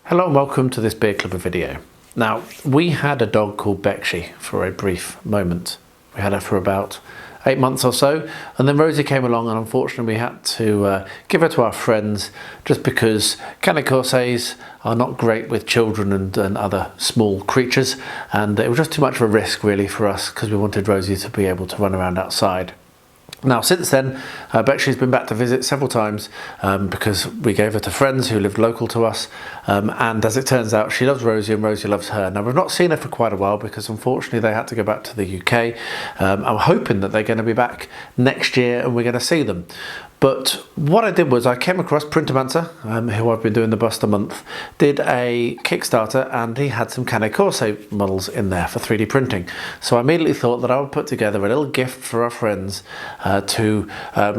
Hello and welcome to this beer club video. Now, we had a dog called Bekci for a brief moment. We had her for about 8 months or so, and then Rosie came along, and unfortunately we had to give her to our friends just because Cane Corsays are not great with children and other small creatures, and it was just too much of a risk really for us because we wanted Rosie to be able to run around outside. Now since then, Bekci's been back to visit several times because we gave her to friends who lived local to us, and as it turns out she loves Rosie and Rosie loves her. Now we've not seen her for quite a while because unfortunately they had to go back to the UK. I'm hoping that they're going to be back next year and we're going to see them. But what I did was I came across Printermancer, who I've been doing the bust a month, did a Kickstarter, and he had some Cane Corso models in there for 3D printing. So I immediately thought that I would put together a little gift for our friends to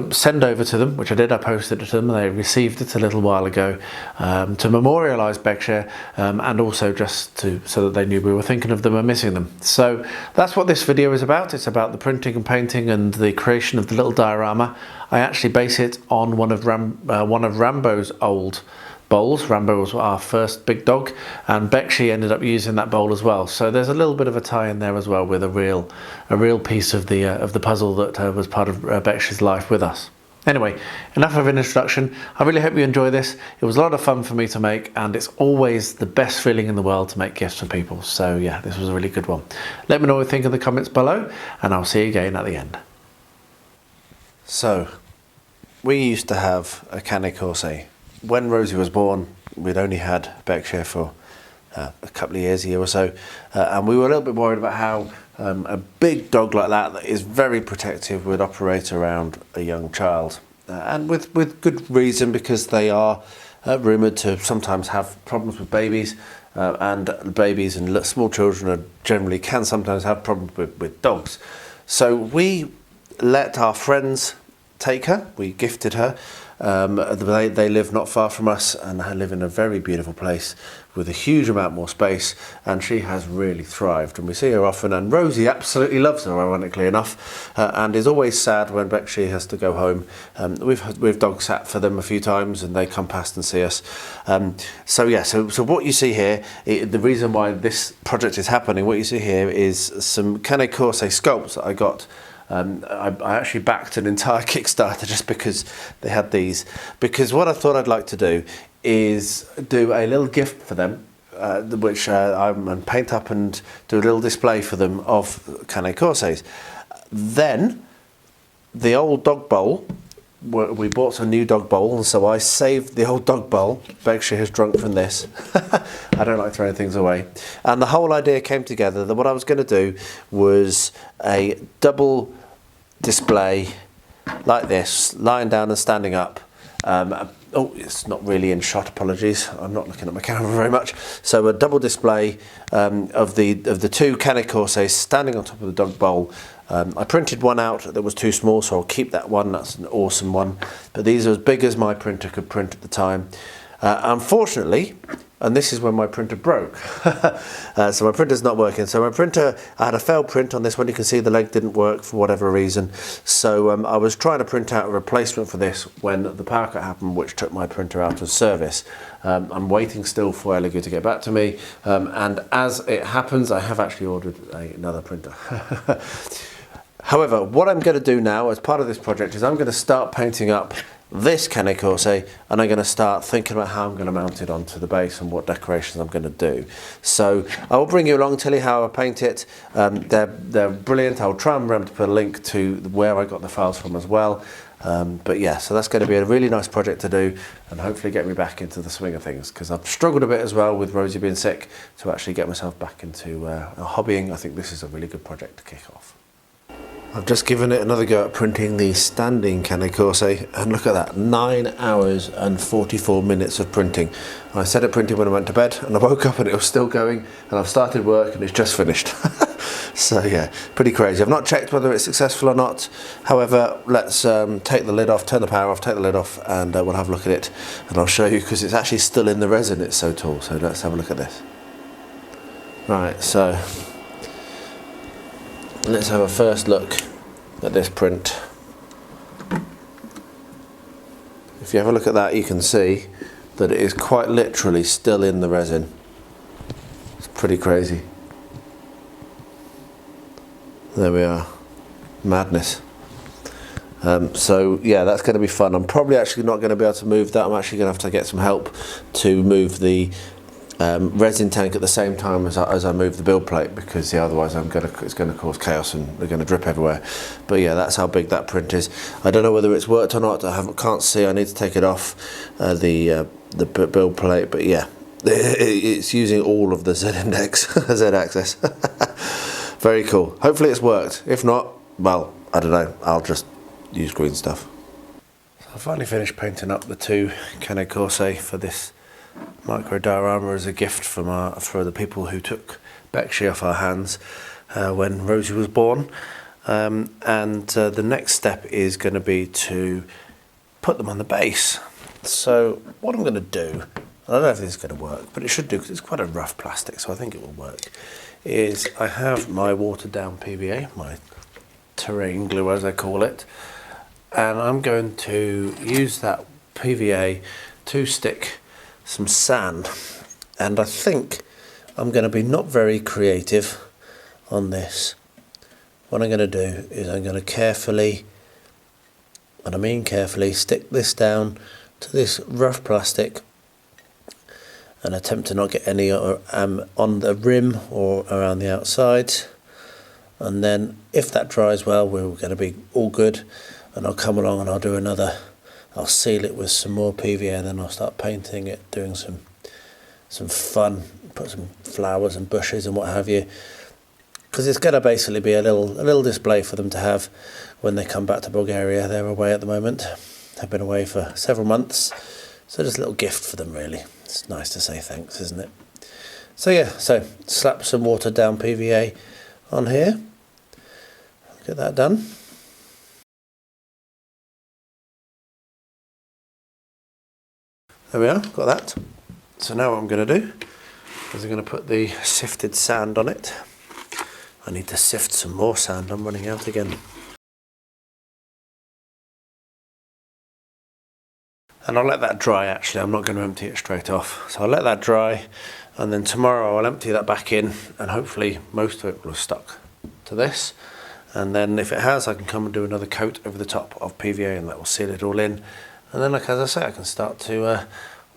send over to them, which I did. I posted it to them. They received it a little while ago to memorialise Bekci and also just so that they knew we were thinking of them and missing them. So that's what this video is about. It's about the printing and painting and the creation of the little diorama. I actually base it on one of Rambo's old bowls. Rambo was our first big dog, and Bekci ended up using that bowl as well. So there's a little bit of a tie in there as well with a real piece of the puzzle that was part of Bekci's life with us. Anyway, enough of an introduction. I really hope you enjoy this. It was a lot of fun for me to make, and it's always the best feeling in the world to make gifts for people. So yeah, this was a really good one. Let me know what you think in the comments below, and I'll see you again at the end. So, we used to have a Cane Corso. When Rosie was born, we'd only had Bekci for a couple of years, a year or so, and we were a little bit worried about how a big dog like that is very protective would operate around a young child, and with good reason, because they are rumoured to sometimes have problems with babies, and babies and small children generally can sometimes have problems with dogs. So we let our friends take her. We gifted her. They live not far from us and live in a very beautiful place with a huge amount more space, and she has really thrived, and we see her often, and Rosie absolutely loves her, ironically enough, and is always sad when Bekci has to go home. We've dog sat for them a few times and they come past and see us. So what you see here, the reason why this project is happening, what you see here is some Cane Corso sculpts that I got. I actually backed an entire Kickstarter just because they had these, because what I thought I'd like to do is do a little gift for them, which I'm paint up and do a little display for them of Cane Corsos. Then the old dog bowl, we bought some new dog bowl, and so I saved the old dog bowl. Bekci has drunk from this. I don't like throwing things away. And the whole idea came together that what I was going to do was a double display like this, lying down and standing up. Oh, it's not really in shot, apologies. I'm not looking at my camera very much. So a double display of the two Cane Corsos standing on top of the dog bowl. I printed one out that was too small, so I'll keep that one. That's an awesome one. But these are as big as my printer could print at the time. Unfortunately, and this is when my printer broke. So my printer's not working. So my printer, I had a failed print on this one. You can see the leg didn't work for whatever reason. So I was trying to print out a replacement for this when the power cut happened, which took my printer out of service. I'm waiting still for Elegoo to get back to me. And as it happens, I have actually ordered another printer. However, what I'm going to do now as part of this project is I'm going to start painting up this Cane Corso, and I'm going to start thinking about how I'm going to mount it onto the base and what decorations I'm going to do. So I will bring you along, tell you how I paint it. They're brilliant. I'll try and remember to put a link to where I got the files from as well. But yeah, so that's going to be a really nice project to do, and hopefully get me back into the swing of things, because I've struggled a bit as well with Rosie being sick to actually get myself back into hobbying. I think this is a really good project to kick off. I've just given it another go at printing the standing Cane Corso, and look at that, 9 hours and 44 minutes of printing. I set it printing when I went to bed, and I woke up and it was still going, and I've started work and it's just finished. So yeah, pretty crazy. I've not checked whether it's successful or not. However, let's take the lid off, turn the power off, take the lid off, and we'll have a look at it. And I'll show you, because it's actually still in the resin, it's so tall. So let's have a look at this. Right, so let's have a first look at this print. If you have a look at that, you can see that it is quite literally still in the resin. It's pretty crazy. There we are. Madness. So yeah, that's going to be fun. I'm probably actually not going to be able to move that. I'm actually going to have to get some help to move the resin tank at the same time as I move the build plate, because otherwise it's going to cause chaos and they're going to drip everywhere. But yeah, that's how big that print is. I don't know whether it's worked or not. Can't see. I need to take it off the build plate. But yeah, it's using all of the Z-index, Z-axis. Very cool. Hopefully it's worked. If not, well, I don't know. I'll just use green stuff. So I finally finished painting up the two Cane Corse for this micro diorama as a gift for the people who took Bekci off our hands when Rosie was born. The next step is going to be to put them on the base. So what I'm going to do, I don't know if this is going to work, but it should do because it's quite a rough plastic, so I think it will work, is I have my watered down PVA, my terrain glue as I call it, and I'm going to use that PVA to stick some sand. And I think I'm going to be not very creative on this. What I'm going to do is I'm going to carefully, and I mean carefully, stick this down to this rough plastic and attempt to not get any on the rim or around the outside. And then if that dries well, we're going to be all good, and I'll come along and I'll do another. I'll seal it with some more PVA, and then I'll start painting it, doing some fun, put some flowers and bushes and what have you, because it's going to basically be a little display for them to have when they come back to Bulgaria. They're away at the moment. They've been away for several months, so just a little gift for them really. It's nice to say thanks, isn't it? So yeah, so slap some watered down PVA on here. Get that done. There we are, got that. So now what I'm going to do is I'm going to put the sifted sand on it. I need to sift some more sand, I'm running out again. And I'll let that dry actually, I'm not going to empty it straight off. So I'll let that dry, and then tomorrow I'll empty that back in, and hopefully most of it will have stuck to this. And then if it has, I can come and do another coat over the top of PVA, and that will seal it all in. And then, like as I say, I can start to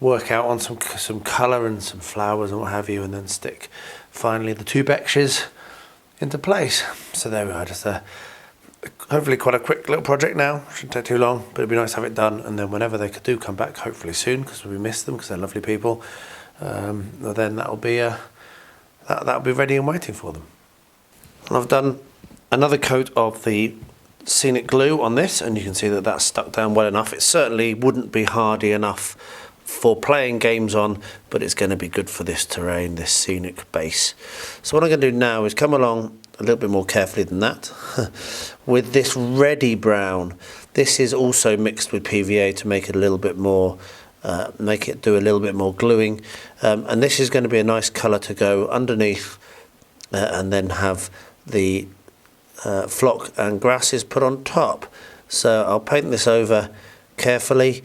work out on some colour and some flowers and what have you, and then stick finally the two Bekcis into place. So there we are, just hopefully quite a quick little project now. Shouldn't take too long, but it'd be nice to have it done. And then whenever they do come back, hopefully soon, because we miss them because they're lovely people, then that'll be ready and waiting for them. And I've done another coat of the scenic glue on this, and you can see that that's stuck down well enough. It certainly wouldn't be hardy enough for playing games on, but it's going to be good for this terrain, this scenic base. So what I'm going to do now is come along a little bit more carefully than that with this reddy brown. This is also mixed with PVA to make it a little bit more make it do a little bit more gluing, and this is going to be a nice colour to go underneath, and then have the flock and grasses put on top. So I'll paint this over carefully.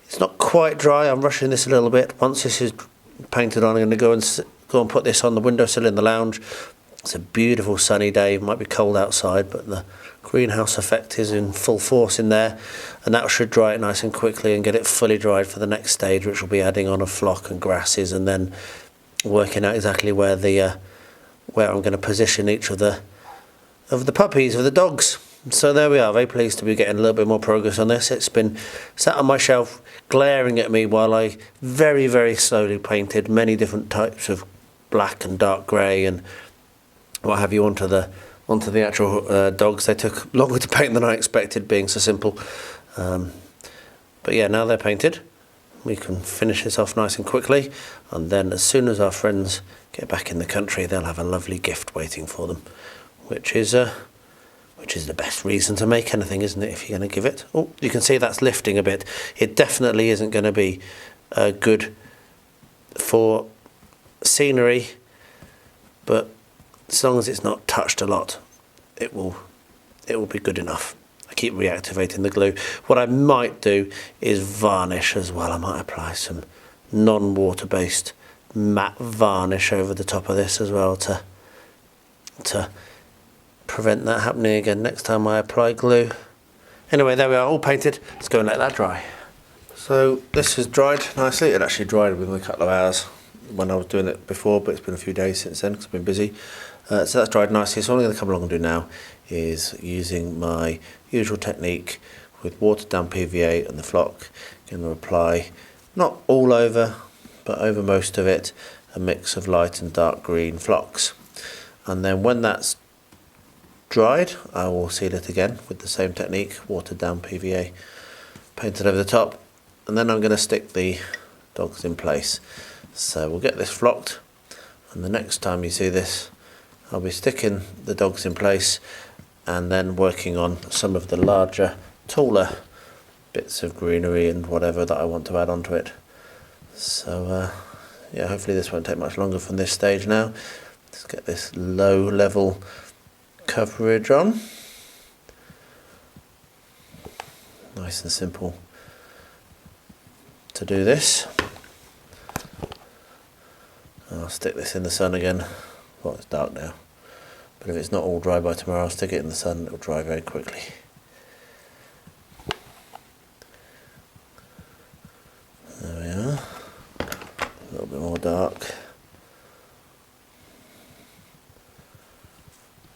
It's not quite dry, I'm rushing this a little bit. Once this is painted on, I'm going to go and put this on the windowsill in the lounge. It's a beautiful sunny day, it might be cold outside, but the greenhouse effect is in full force in there, and that should dry it nice and quickly and get it fully dried for the next stage, which will be adding on a flock and grasses, and then working out exactly where I'm going to position each of the puppies, of the dogs. So there we are, very pleased to be getting a little bit more progress on this. It's been sat on my shelf glaring at me while I very, very slowly painted many different types of black and dark grey and what have you onto the actual dogs. They took longer to paint than I expected, being so simple. But yeah, now they're painted, we can finish this off nice and quickly, and then as soon as our friends get back in the country, they'll have a lovely gift waiting for them, which is the best reason to make anything, isn't it, if you're going to give it. Oh, you can see that's lifting a bit. It definitely isn't going to be good for scenery, but as long as it's not touched a lot, it will be good enough. I keep reactivating the glue. What I might do is varnish as well. I might apply some non-water based matte varnish over the top of this as well to prevent that happening again next time I apply glue. Anyway, there we are, all painted. Let's go and let that dry. So this has dried nicely. It actually dried within a couple of hours when I was doing it before, but it's been a few days since then because I've been busy. So that's dried nicely. So what I'm going to come along and do now is, using my usual technique with watered down PVA and the flock, going to apply, not all over, but over most of it, a mix of light and dark green flocks. And then when that's dried, I will seal it again with the same technique, watered down PVA, painted over the top, and then I'm going to stick the dogs in place. So we'll get this flocked, and the next time you see this, I'll be sticking the dogs in place and then working on some of the larger, taller bits of greenery and whatever that I want to add onto it. So yeah, hopefully this won't take much longer from this stage now. Let's get this low level coverage on. Nice and simple to do this. I'll stick this in the sun again. Well, it's dark now, but if it's not all dry by tomorrow, I'll stick it in the sun and it'll dry very quickly. There we are. A little bit more dark.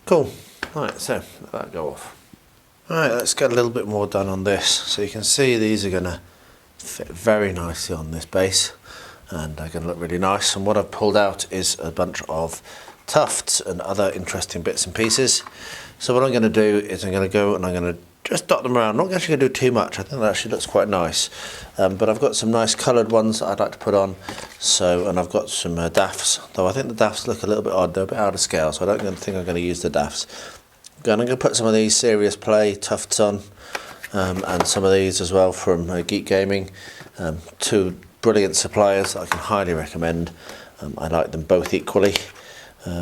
Cool. Right, so let that go off. Alright, let's get a little bit more done on this. So you can see these are going to fit very nicely on this base, and they're going to look really nice. And what I've pulled out is a bunch of tufts and other interesting bits and pieces. So what I'm going to do is I'm going to go and I'm going to just dot them around. I'm not actually going to do too much. I think that actually looks quite nice. But I've got some nice coloured ones that I'd like to put on. So, and I've got some daffs, though I think the daffs look a little bit odd. They're a bit out of scale, so I don't think I'm going to use the daffs. I'm going to put some of these Serious Play tufts on, and some of these as well from Geek Gaming. Two brilliant suppliers that I can highly recommend. I like them both equally.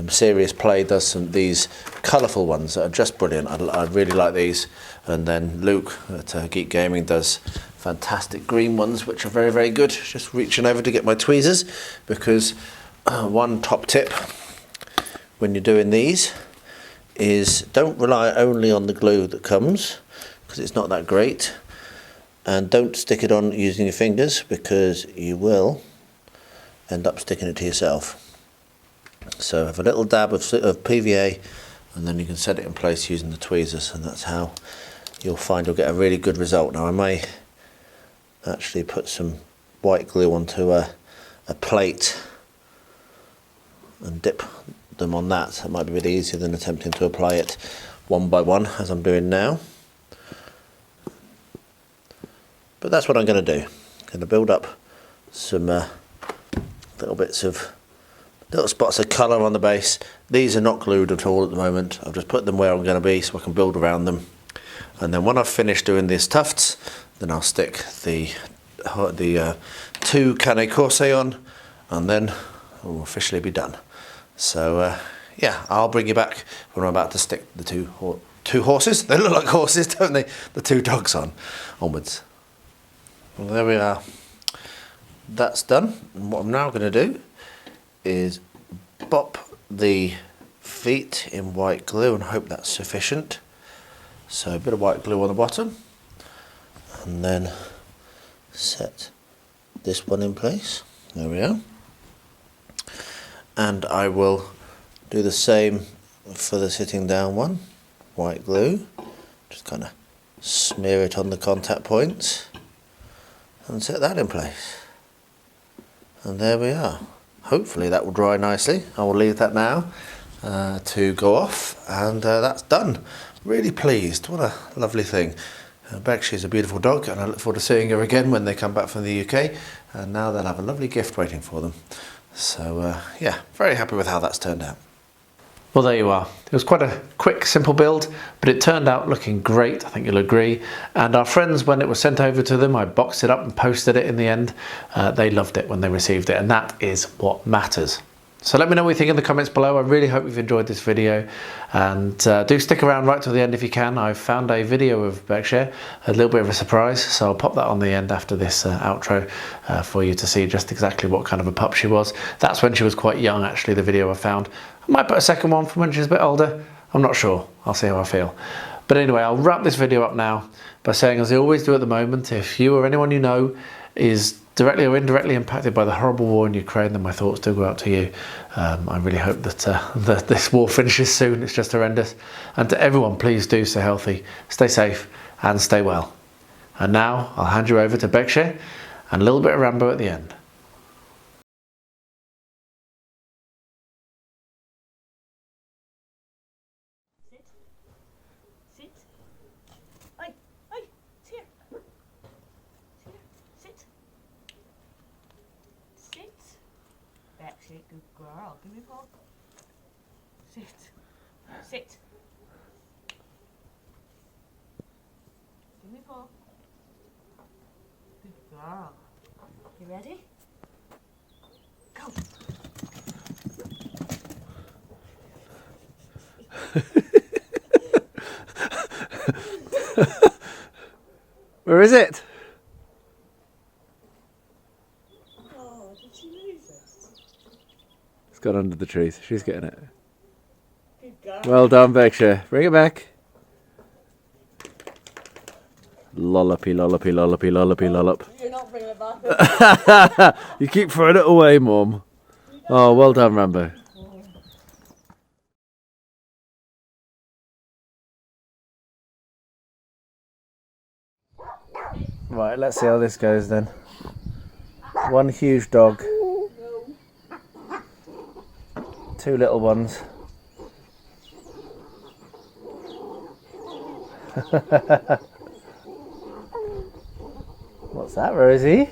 Serious Play does these colourful ones that are just brilliant. I really like these. And then Luke at Geek Gaming does fantastic green ones, which are very, very good. Just reaching over to get my tweezers, because one top tip when you're doing these is don't rely only on the glue that comes, because it's not that great. And don't stick it on using your fingers, because you will end up sticking it to yourself. So have a little dab of PVA, and then you can set it in place using the tweezers, and that's how you'll find you'll get a really good result. Now I may actually put some white glue onto a plate and dip them on that. That might be a bit easier than attempting to apply it one by one as I'm doing now. But that's what I'm going to do. I'm going to build up some little spots of colour on the base. These are not glued at all at the moment. I've just put them where I'm going to be so I can build around them. And then when I've finished doing these tufts, then I'll stick the two Cane Corse on, and then we'll officially be done. So yeah, I'll bring you back when I'm about to stick the two horses. They look like horses, don't they? The two dogs onwards. Well, there we are. That's done. And what I'm now going to do is bop the feet in white glue and hope that's sufficient. So a bit of white glue on the bottom, and then set this one in place. There we are. And I will do the same for the sitting down one. White glue, just kind of smear it on the contact points and set that in place. And there we are. Hopefully that will dry nicely. I will leave that now to go off, and that's done. Really pleased. What a lovely thing. Bekci is a beautiful dog, and I look forward to seeing her again when they come back from the UK, and now they'll have a lovely gift waiting for them. So yeah, very happy with how that's turned out. Well, there you are. It was quite a quick, simple build, but it turned out looking great, I think you'll agree. And our friends, when it was sent over to them, I boxed it up and posted it in the end. They loved it when they received it, and that is what matters. So let me know what you think in the comments below. I really hope you've enjoyed this video, and do stick around right till the end if you can. I've found a video of Bekci, a little bit of a surprise, so I'll pop that on the end after this outro for you to see just exactly what kind of a pup she was. That's when she was quite young, actually, the video I found. I might put a second one from when she's a bit older. I'm not sure. I'll see how I feel. But anyway, I'll wrap this video up now by saying, as I always do at the moment, if you or anyone you know is directly or indirectly impacted by the horrible war in Ukraine, then my thoughts do go out to you. I really hope that this war finishes soon. It's just horrendous. And to everyone, please do stay healthy, stay safe, and stay well. And now I'll hand you over to Bekci and a little bit of Rambo at the end. Sit. Oi, oi, sit here. Sit. Sit. Bekci, good girl. Give me a paw. Sit. Sit. Give me a paw. Good girl. You ready? Go. Where is it? Oh, did she lose it? It's gone under the trees. She's getting it. Good girl. Well done, Bekci. Bring it back. Lollopy, lollopy, lollopy, lollopy, lollop. You're not bringing it back. You keep throwing it away, Mum. Oh, well done, Rambo. Right, let's see how this goes then. One huge dog. Two little ones. What's that, Rosie?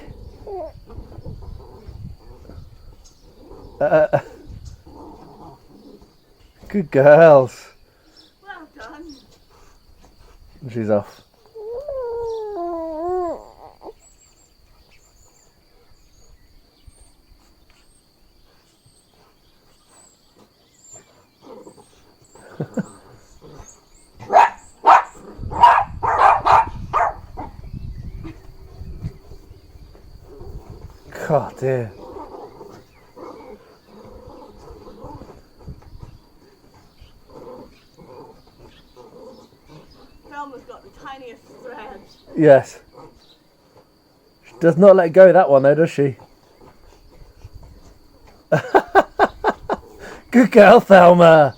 Good girls. Well done. She's off. God dear. Thelma's got the tiniest thread. Yes. She does not let go of that one though, does she? Good girl, Thelma.